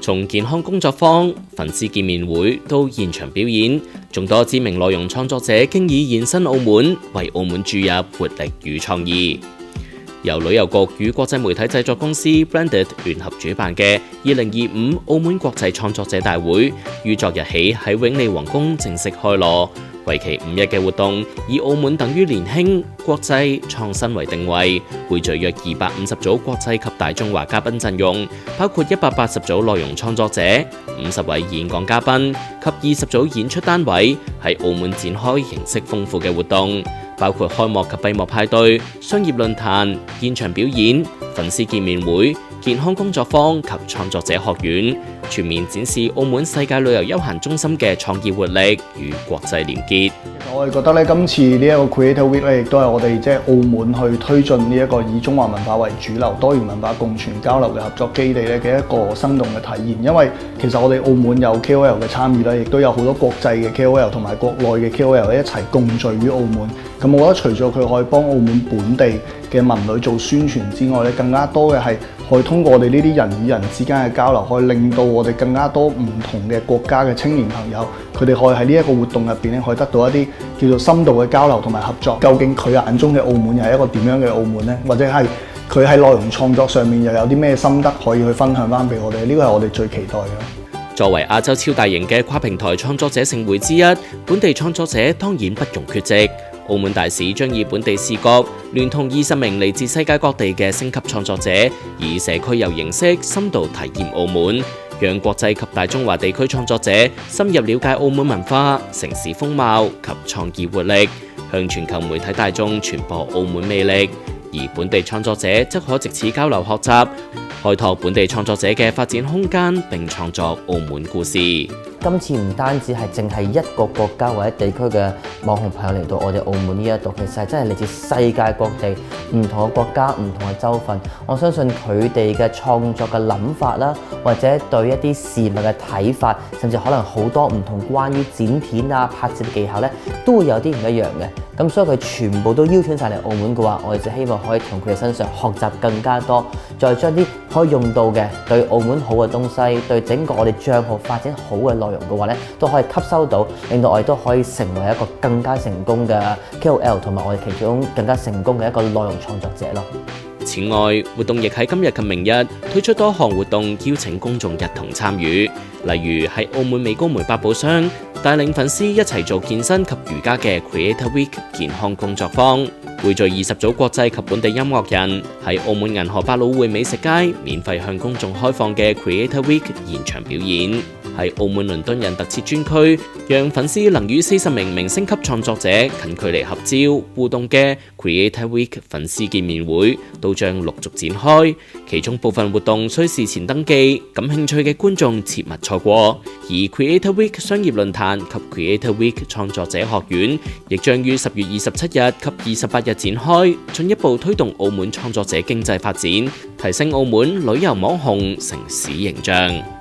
從健康工作坊、粉絲見面會到現場表演，眾多知名內容創作者經已現身澳門，為澳門注入活力與創意。由旅遊局與國際媒體製作公司 Blended 聯合主辦嘅2025澳門國際創作者大會，於昨日起喺永利皇宮正式開鑼。為期5日嘅活動，以澳門等於年輕、國際、創新為定位，匯聚約250組國際及大中華嘉賓陣容，包括180組內容創作者、50位演講嘉賓及20組演出單位，喺澳門展開形式豐富嘅活動，包括開幕及閉幕派對、商業論壇、現場表演、粉絲見面會、健康工作坊及創作者學院，全面展示澳門世界旅遊休閒中心嘅創意活力與國際連結。我哋覺得咧，今次呢一個 Creator Week 咧，亦都係我哋即係澳門去推進呢一個以中華文化為主流、多元文化共存交流嘅合作基地咧嘅一個生動嘅體現。因為其實我哋澳門有 KOL 嘅參與啦，亦都有好多國際嘅 KOL 同埋國內嘅 KOL 一齊共聚於澳門。咁我覺得除咗佢可以幫澳門本地嘅文旅做宣傳之外咧，更加多嘅係可以通過我哋呢啲人與人之間嘅交流，可以令到我哋更加多唔同嘅國家嘅青年朋友，佢哋可以喺呢一個活動入邊咧，可以得到一啲叫做深度嘅交流同埋合作。究竟佢眼中嘅澳門又係一個點樣嘅澳門呢？或者係佢喺內容創作上面又有啲咩心得可以去分享翻俾我哋？呢個係我哋最期待嘅。作為亞洲超大型嘅跨平台創作者盛會之一，本地創作者當然不容缺席。澳門大使將以本地視角，聯同20名嚟自世界各地嘅星級創作者，以社區遊形式深度體驗澳門，讓國際及大中華地區創作者深入了解澳門文化、城市風貌及創意活力，向全球媒體大眾傳播澳門魅力。而本地創作者則可藉此交流學習，開拓本地創作者嘅發展空間，並創作澳門故事。今次唔單止係淨係一個國家或者地區嘅網紅朋友嚟到我哋澳門呢一度，其實係真係嚟自世界各地唔同嘅國家、唔同嘅州份。我相信佢哋嘅創作嘅諗法啦，或者對一啲事物嘅睇法，甚至可能好多唔同關於剪片啊、拍攝嘅技巧咧，都會有啲唔一樣嘅。咁所以佢全部都邀請晒嚟澳門嘅話，我哋就希望可以從佢哋身上學習更加多，再將啲可以用到嘅對澳門好嘅東西，對整個我哋帳號發展好嘅內容嘅話咧，都可以吸收到，令到我哋都可以成為一個更加成功嘅 KOL， 同埋我哋其中更加成功嘅一個內容創作者咯。此外，活動亦喺今日及明日推出多項活動，邀請公眾一同參與，例如喺澳門美高梅百寶箱帶領粉絲一齊做健身及瑜伽嘅 Creator Week 健康工作坊，匯聚20組國際及本地音樂人喺澳門銀河百老匯美食街免費向公眾開放嘅 Creator Week 現場表演，喺澳門倫敦人特設專區，讓粉絲能與40名明星級創作者近距離合照互動嘅 Creator Week 粉絲見面會都將陸續展開，其中部分活動需事前登記，感興趣嘅觀眾切勿錯過。而 Creator Week 商業論壇及 Creator Week 創作者學院亦將於10月27日及28日展開，進一步推動澳門創作者經濟發展，提升澳門旅遊網紅城市形象。